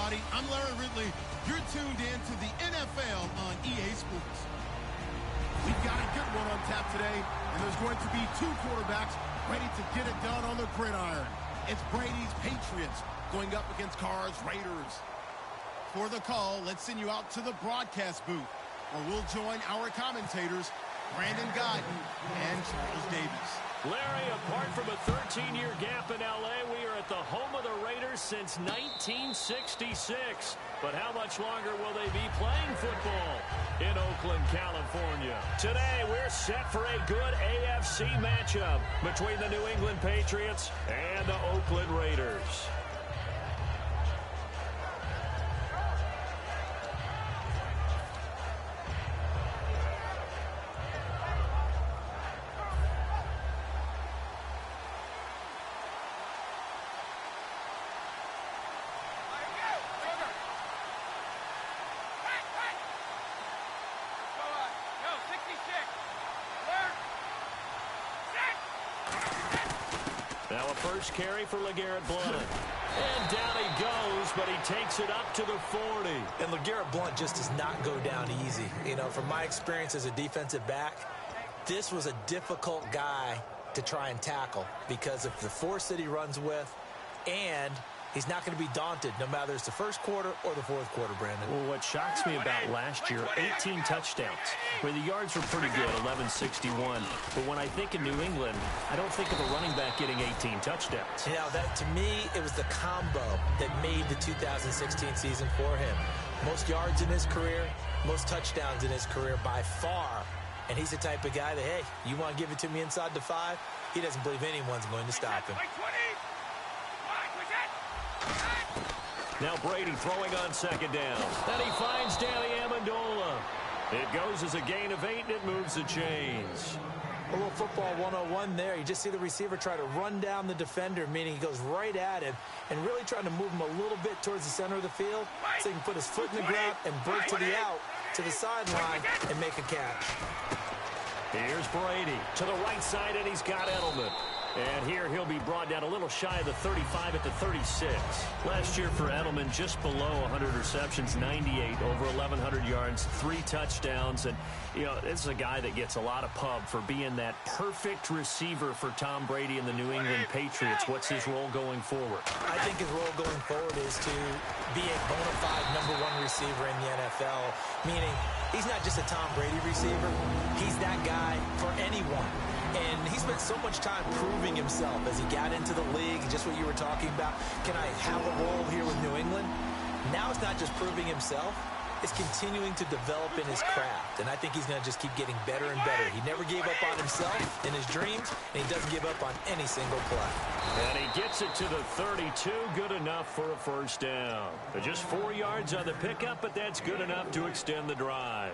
everybody. I'm Larry Ridley. You're tuned in to the NFL on EA Sports. We've got a good one on tap today, and there's going to be two quarterbacks ready to get it done on the gridiron. It's Brady's Patriots going up against Carr's Raiders. For the call, let's send you out to the broadcast booth, where we'll join our commentators, Brandon Guyton and Charles Davis. Larry, apart from a 13-year gap in L.A., we are at the home of the Raiders since 1966. But how much longer will they be playing football in Oakland, California? Today, we're set for a good AFC matchup between the New England Patriots and the Oakland Raiders. Now a first carry for LeGarrette Blount. And down he goes, but he takes it up to the 40. And LeGarrette Blount just does not go down easy. You know, from my experience as a defensive back, this was a difficult guy to try and tackle because of the force that he runs with, and he's not going to be daunted no matter it's the first quarter or the fourth quarter, Brandon. Well, what shocks me about last year, 18 touchdowns, where the yards were pretty good, 1161. But when I think of New England, I don't think of a running back getting 18 touchdowns. You know, that to me, it was the combo that made the 2016 season for him. Most yards in his career, most touchdowns in his career by far. And he's the type of guy that, hey, you want to give it to me inside the 5? He doesn't believe anyone's going to stop him. Now Brady throwing on second down. And he finds Danny Amendola. It goes as a gain of 8, and it moves the chains. A little football 101 there. You just see the receiver try to run down the defender, meaning he goes right at him and really trying to move him a little bit towards the center of the field so he can put his foot in the ground and break to the out, to the sideline, and make a catch. Here's Brady to the right side, and he's got Edelman. And here he'll be brought down a little shy of the 35 at the 36. Last year for Edelman, just below 100 receptions, 98, over 1,100 yards, 3 touchdowns. And, you know, this is a guy that gets a lot of pub for being that perfect receiver for Tom Brady and the New England Patriots. What's his role going forward? I think his role going forward is to be a bona fide #1 receiver in the NFL, meaning he's not just a Tom Brady receiver. He's that guy for anyone. And he spent so much time proving himself as he got into the league, just what you were talking about. Can I have a role here with New England? Now it's not just proving himself. It's continuing to develop in his craft. And I think he's going to just keep getting better and better. He never gave up on himself in his dreams, and he doesn't give up on any single play. And he gets it to the 32. Good enough for a first down. Just 4 yards on the pickup, but that's good enough to extend the drive.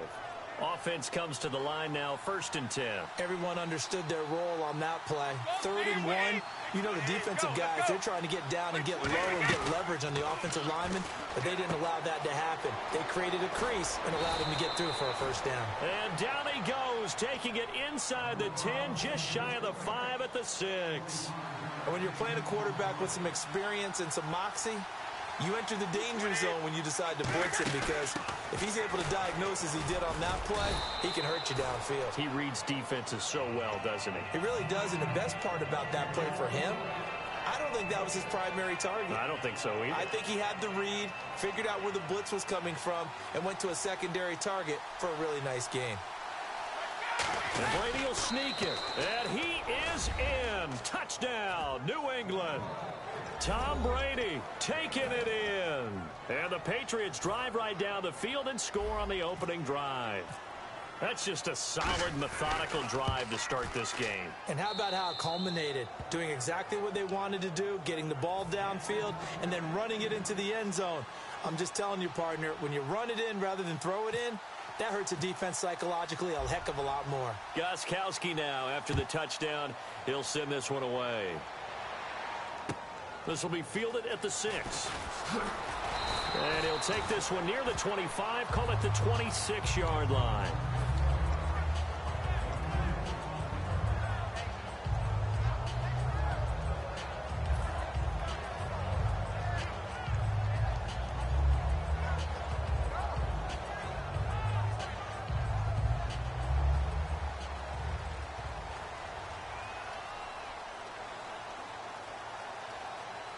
Offense comes to the line now, 1st and 10. Everyone understood their role on that play. 3rd and 1. You know, the defensive guys, they're trying to get down and get low and get leverage on the offensive lineman, but they didn't allow that to happen. They created a crease and allowed him to get through for a first down. And down he goes, taking it inside the 10, just shy of the 5 at the 6. And when you're playing a quarterback with some experience and some moxie, you enter the danger zone when you decide to blitz him, because if he's able to diagnose as he did on that play, he can hurt you downfield. He reads defenses so well, doesn't he? He really does, and the best part about that play for him, I don't think that was his primary target. I don't think so either. I think he had the read, figured out where the blitz was coming from, and went to a secondary target for a really nice game. And Brady will sneak it, and he is in. Touchdown, New England. Tom Brady taking it in. And the Patriots drive right down the field and score on the opening drive. That's just a solid, methodical drive to start this game. And how about how it culminated? Doing exactly what they wanted to do, getting the ball downfield, and then running it into the end zone. I'm just telling you, partner, when you run it in rather than throw it in, that hurts a defense psychologically a heck of a lot more. Gostkowski now, after the touchdown, he'll send this one away. This will be fielded at the 6. And he'll take this one near the 25, call it the 26-yard line.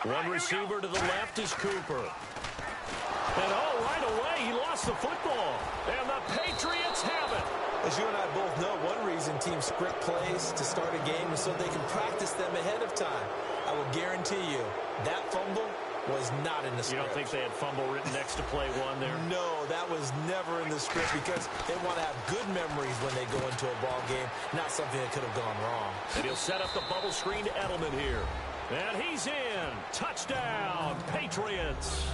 One receiver to the left is Cooper. And right away, he lost the football. And the Patriots have it. As you and I both know, one reason teams script plays to start a game is so they can practice them ahead of time. I will guarantee you that fumble was not in the script. You don't think they had fumble written next to play one there? No, that was never in the script because they want to have good memories when they go into a ball game, not something that could have gone wrong. And he'll set up the bubble screen to Edelman here. And he's in. Touchdown, Patriots.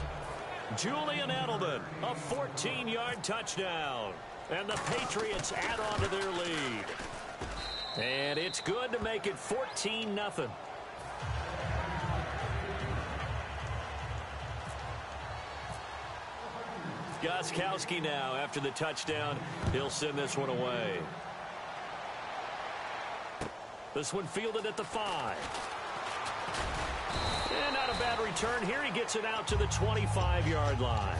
Julian Edelman, a 14-yard touchdown. And the Patriots add on to their lead. And it's good to make it 14-0. Gostkowski now after the touchdown. He'll send this one away. This one fielded at the 5. And not a bad return here. He gets it out to the 25-yard line.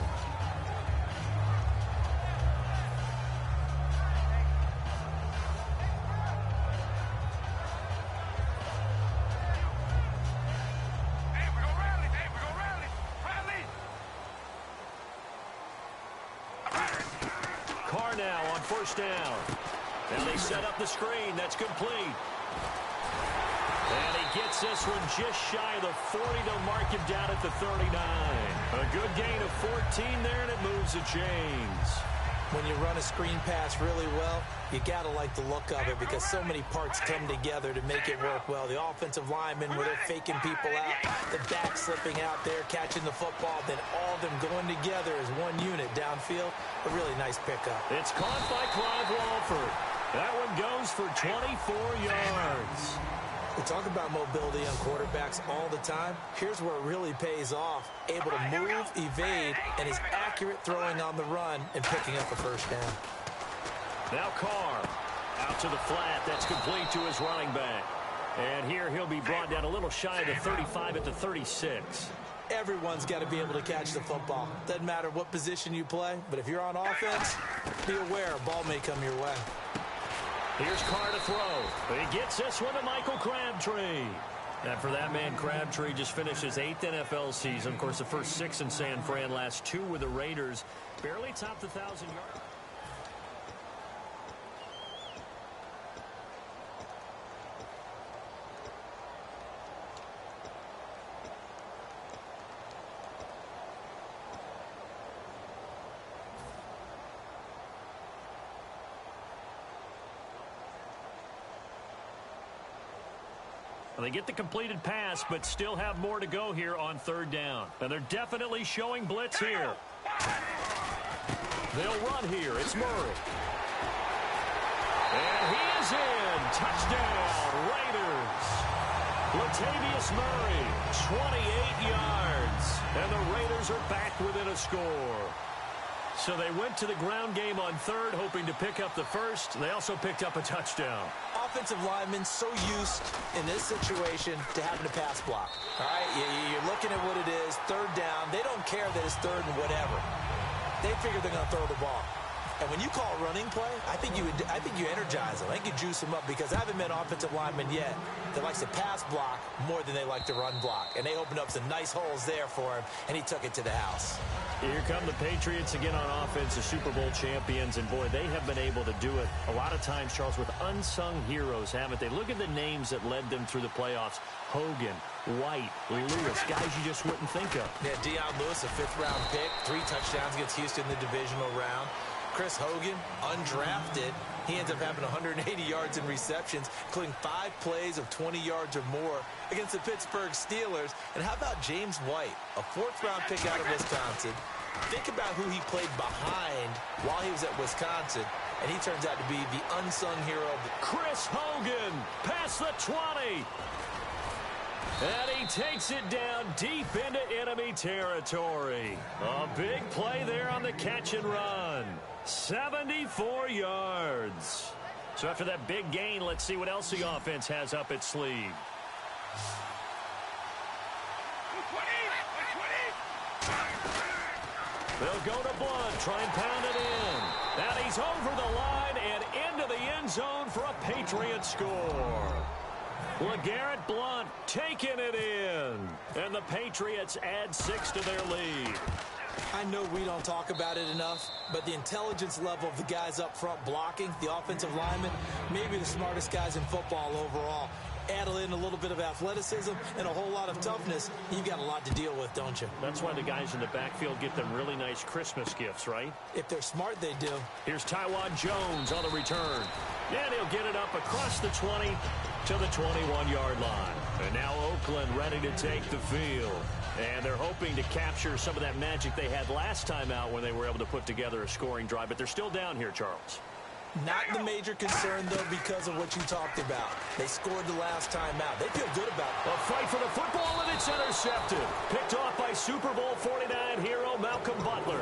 Now on first down. And they set up the screen. That's complete. And he gets this one just shy of the 40. They'll mark him down at the 39. A good gain of 14 there, and it moves the chains. When you run a screen pass really well, you got to like the look of it because so many parts come together to make it work well. The offensive linemen, where they're faking people out, the back slipping out there, catching the football, then all of them going together as one unit downfield. A really nice pickup. It's caught by Clive Walford. That one goes for 24 yards. We talk about mobility on quarterbacks all the time. Here's where it really pays off. Able to move, evade, and is accurate throwing on the run and picking up a first down. Now Carr out to the flat. That's complete to his running back. And here he'll be brought down a little shy of the 35 at the 36. Everyone's got to be able to catch the football. Doesn't matter what position you play, but if you're on offense, be aware a ball may come your way. Here's Carr to throw. He gets this one to Michael Crabtree. And for that man, Crabtree just finished his 8th NFL season. Of course, the first 6 in San Fran, last 2 with the Raiders. Barely topped the 1,000 yards. They get the completed pass, but still have more to go here on third down. And they're definitely showing blitz here. They'll run here. It's Murray. And he is in. Touchdown, Raiders. Latavius Murray, 28 yards. And the Raiders are back within a score. So they went to the ground game on third, hoping to pick up the first. They also picked up a touchdown. Offensive linemen so used in this situation to having to pass block. All right, you're looking at what it is, third down. They don't care that it's third and whatever. They figure they're going to throw the ball. And when you call a running play, I think you energize them. I think you juice them up because I haven't met an offensive lineman yet that likes to pass block more than they like to run block. And they opened up some nice holes there for him, and he took it to the house. Here come the Patriots again on offense, the Super Bowl champions. And, boy, they have been able to do it a lot of times, Charles, with unsung heroes, haven't they? Look at the names that led them through the playoffs. Hogan, White, Lewis, guys you just wouldn't think of. Yeah, Deion Lewis, a 5th-round pick, 3 touchdowns against Houston in the divisional round. Chris Hogan, undrafted. He ends up having 180 yards in receptions, including 5 plays of 20 yards or more against the Pittsburgh Steelers. And how about James White, a 4th-round pick out of Wisconsin? Think about who he played behind while he was at Wisconsin, and he turns out to be the unsung hero of the... Chris Hogan, past the 20. And he takes it down deep into enemy territory. A big play there on the catch and run. 74 yards. So after that big gain, let's see what else the offense has up its sleeve. They'll go to Blunt, try and pound it in. And he's over the line and into the end zone for a Patriot score. LeGarrette Blount taking it in. And the Patriots add 6 to their lead. I know we don't talk about it enough, but the intelligence level of the guys up front blocking, the offensive linemen, maybe the smartest guys in football overall. Add in a little bit of athleticism and a whole lot of toughness, you've got a lot to deal with, don't you? That's why the guys in the backfield get them really nice Christmas gifts, right? If they're smart, they do. Here's Taiwan Jones on the return. And he'll get it up across the 20 to the 21-yard line. And now Oakland ready to take the field. And they're hoping to capture some of that magic they had last time out when they were able to put together a scoring drive. But they're still down here, Charles. Not the major concern, though, because of what you talked about. They scored the last time out. They feel good about it. A fight for the football, and it's intercepted. Picked off by Super Bowl 49 hero Malcolm Butler.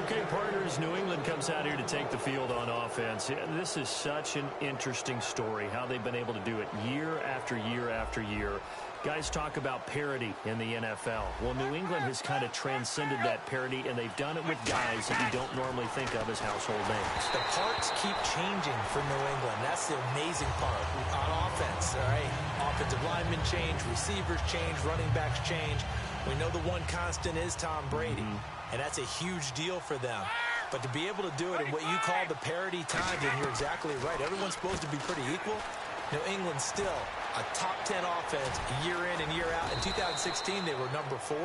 Okay, partners, New England comes out here to take the field on offense. This is such an interesting story, how they've been able to do it year after year after year. Guys talk about parity in the NFL. Well, New England has kind of transcended that parity, and they've done it with guys that you don't normally think of as household names. The parts keep changing for New England. That's the amazing part on offense, all right? Offensive linemen change, receivers change, running backs change. We know the one constant is Tom Brady, and that's a huge deal for them. But to be able to do it in what you call the parity times, and you're exactly right, everyone's supposed to be pretty equal. New England still a top 10 offense year in and year out. In 2016, they were number 4,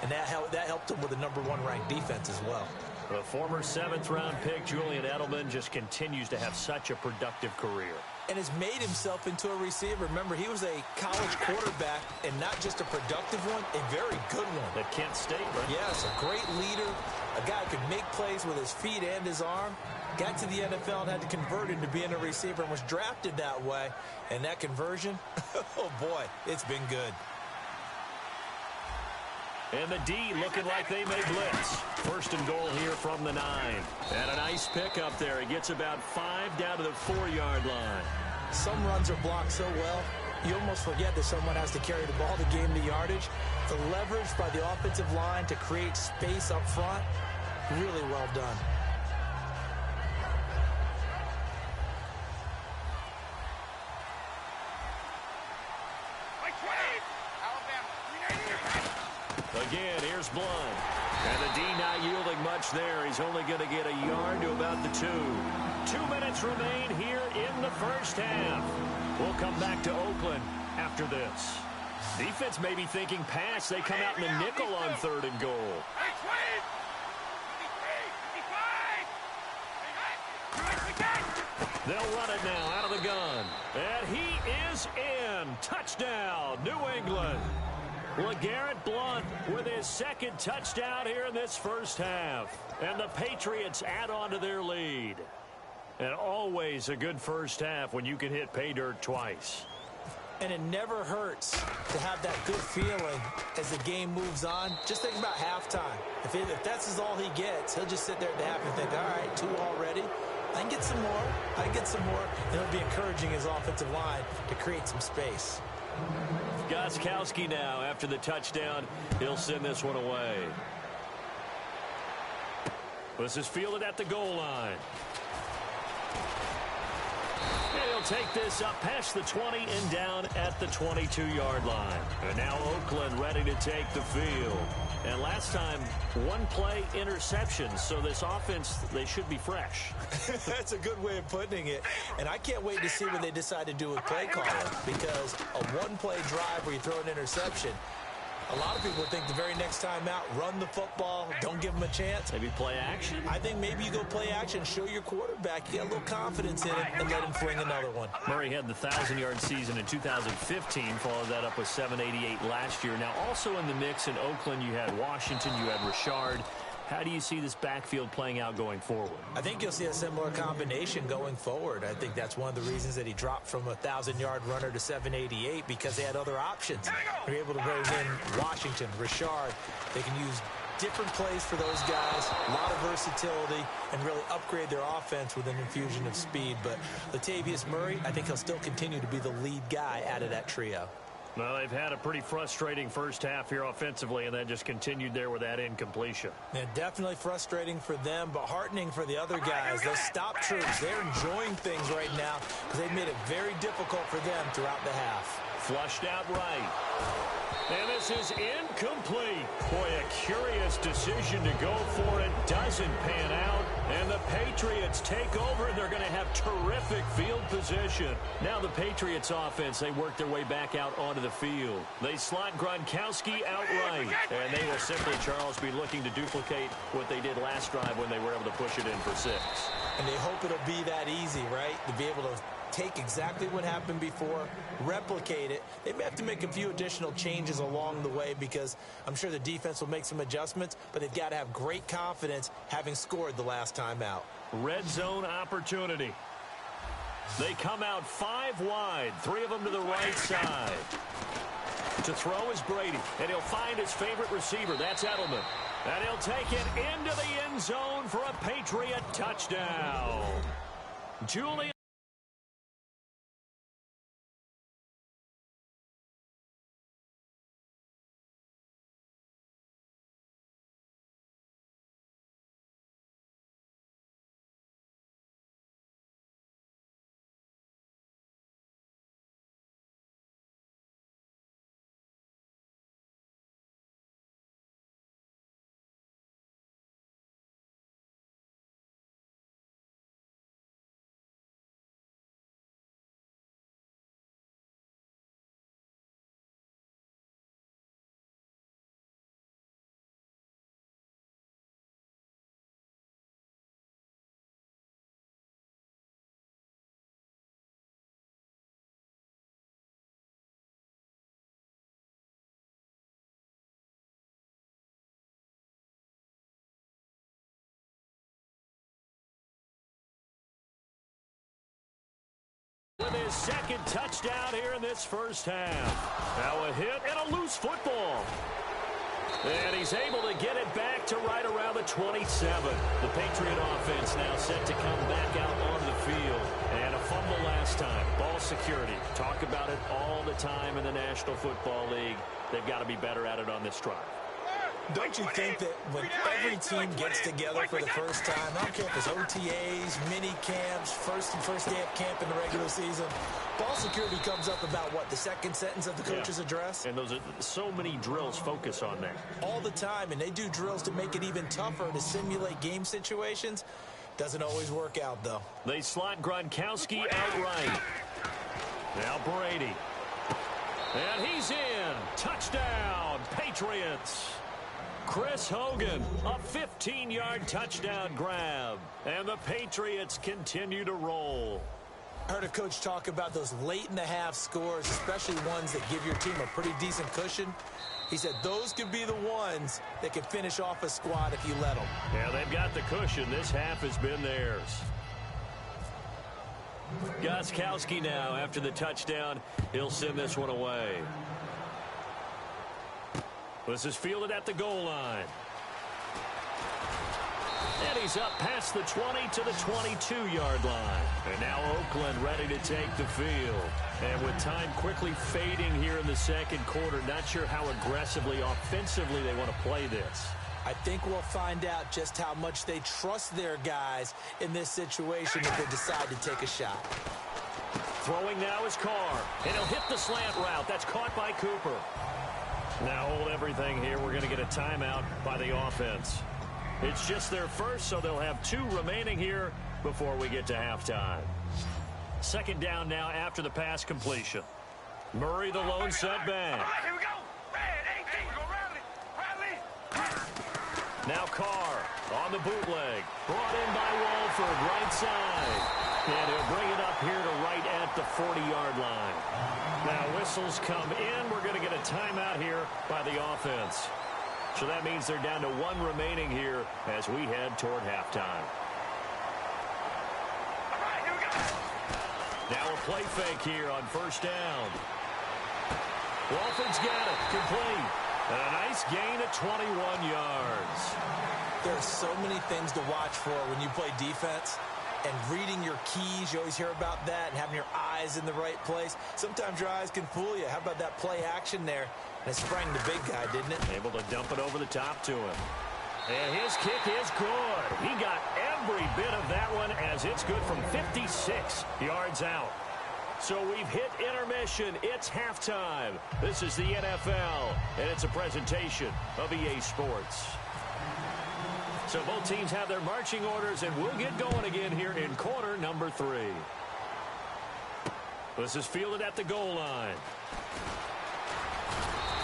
and that helped them with a number 1 ranked defense as well. The former 7th-round pick, Julian Edelman, just continues to have such a productive career. And has made himself into a receiver. Remember, he was a college quarterback, and not just a productive one, a very good one. At Kent State, right? Yes, a great leader, a guy who could make plays with his feet and his arm. Got to the NFL and had to convert into being a receiver and was drafted that way. And that conversion, oh boy, it's been good. And the D looking like they may blitz. First and goal here from the 9. And a nice pickup there. He gets about 5 down to the 4-yard line. Some runs are blocked so well, you almost forget that someone has to carry the ball to gain the yardage. The leverage by the offensive line to create space up front, really well done. Again, here's Blount. And the D not yielding much there. He's only going to get a yard to about the 2. 2 minutes remain here in the first half. We'll come back to Oakland after this. Defense may be thinking pass. They come out in the nickel on 3rd and goal. They'll run it now out of the gun. And he is in. Touchdown, New England. LeGarrette Blount with his 2nd touchdown here in this first half. And the Patriots add on to their lead. And always a good first half when you can hit pay dirt twice. And it never hurts to have that good feeling as the game moves on. Just think about halftime. If that's all he gets, he'll just sit there at the half and think, all right, 2 already. I can get some more. I can get some more. And he'll be encouraging his offensive line to create some space. Gostkowski now, after the touchdown, he'll send this one away. This is fielded at the goal line. And he'll take this up past the 20 and down at the 22-yard line. And now Oakland ready to take the field. And last time, 1 play interception. So this offense, they should be fresh. That's a good way of putting it. And I can't wait to see what they decide to do with play calling. Because a 1-play drive where you throw an interception, a lot of people think the very next time out, run the football, don't give them a chance. Maybe play action? I think maybe you go play action, show your quarterback, you got a little confidence in it, and let him fling another one. Murray had the 1,000-yard season in 2015, followed that up with 788 last year. Now, also in the mix in Oakland, you had Washington, you had Richard. How do you see this backfield playing out going forward? I think you'll see a similar combination going forward. I think that's one of the reasons that he dropped from a 1,000-yard runner to 788, because they had other options. They're able to bring in Washington, Richard. They can use different plays for those guys, a lot of versatility, and really upgrade their offense with an infusion of speed. But Latavius Murray, I think he'll still continue to be the lead guy out of that trio. Well, they've had a pretty frustrating first half here offensively, and then just continued there with that incompletion. Yeah, definitely frustrating for them, but heartening for the other guys. Those stop troops, they're enjoying things right now because they've made it very difficult for them throughout the half. Flushed out right. And this is incomplete. Boy, a curious decision to go for it. Doesn't pan out. And the Patriots take over. They're going to have terrific field position. Now the Patriots offense, they work their way back out onto the field. They slot Gronkowski outright. And they will simply, Charles, be looking to duplicate what they did last drive when they were able to push it in for 6. And they hope it'll be that easy, right? To be able to take exactly what happened before, replicate it. They may have to make a few additional changes along the way because I'm sure the defense will make some adjustments, but they've got to have great confidence having scored the last time out. Red zone opportunity. They come out 5 wide, 3 of them to the right side. To throw is Brady, and he'll find his favorite receiver. That's Edelman. And he'll take it into the end zone for a Patriot touchdown. Julian. With his second touchdown here in this first half. Now a hit and a loose football. And he's able to get it back to right around the 27. The Patriot offense now set to come back out onto the field. And a fumble last time. Ball security. Talk about it all the time in the National Football League. They've got to be better at it on this drive. Don't you think that when every team gets together for the first time, I don't care if it's OTAs, mini camps, first day of camp in the regular season, ball security comes up about what, the second sentence of the coach's address? And those are so many drills focus on that. All the time, and they do drills to make it even tougher to simulate game situations. Doesn't always work out, though. They slot Gronkowski outright. Now Brady. And he's in. Touchdown, Patriots. Chris Hogan, a 15-yard touchdown grab. And the Patriots continue to roll. I heard a coach talk about those late-in-the-half scores, especially ones that give your team a pretty decent cushion. He said those could be the ones that can finish off a squad if you let them. Yeah, they've got the cushion. This half has been theirs. Gronkowski now, after the touchdown, he'll send this one away. This is fielded at the goal line. And he's up past the 20 to the 22-yard line. And now Oakland ready to take the field. And with time quickly fading here in the second quarter, not sure how aggressively, offensively they want to play this. I think we'll find out just how much they trust their guys in this situation if they decide to take a shot. Throwing now is Carr. And he'll hit the slant route. That's caught by Cooper. Now hold everything here. We're going to get a timeout by the offense. It's just their first, so they'll have 2 remaining here before we get to halftime. Second down now after the pass completion. Murray the lone setback. All right, here we go. Red 18. We're going to rally. Now Carr on the bootleg. Brought in by Walford, right side. And he'll bring it up here to right at the 40-yard line. Now whistles come in. We're going to get a timeout here by the offense. So that means they're down to 1 remaining here as we head toward halftime. All right, here we go. Now a play fake here on first down. Walford's got it. Complete. And a nice gain of 21 yards. There are so many things to watch for when you play defense. and reading your keys. You always hear about that, and having your eyes in the right place. Sometimes your eyes can fool you. How about that play action there? And it sprang the big guy, didn't it? Able to dump it over the top to him. And his kick is good. He got every bit of that one as it's good from 56 yards out. So we've hit intermission. It's halftime. This is the NFL, and it's a presentation of EA Sports. So both teams have their marching orders, and we'll get going again here in quarter number 3. This is fielded at the goal line.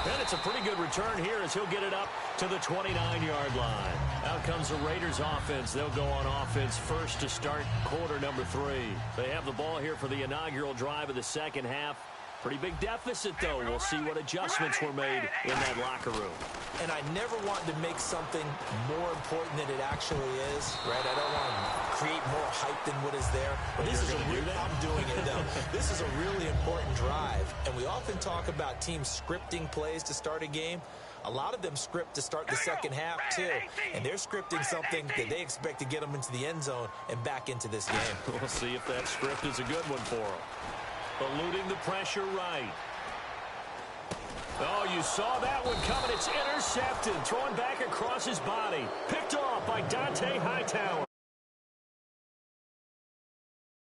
And it's a pretty good return here as he'll get it up to the 29-yard line. Out comes the Raiders offense. They'll go on offense first to start quarter number 3. They have the ball here for the inaugural drive of the second half. Pretty big deficit, though. We'll see what adjustments were made in that locker room. And I never want to make something more important than it actually is, right? I don't want to create more hype than what is there. But this is I'm doing it, though. This is a really important drive. And we often talk about teams scripting plays to start a game. A lot of them script to start the second half, too. And they're scripting something that they expect to get them into the end zone and back into this game. We'll see if that script is a good one for them. Eluding the pressure right. Oh, you saw that one coming. It's intercepted. Thrown back across his body. Picked off by Dante Hightower.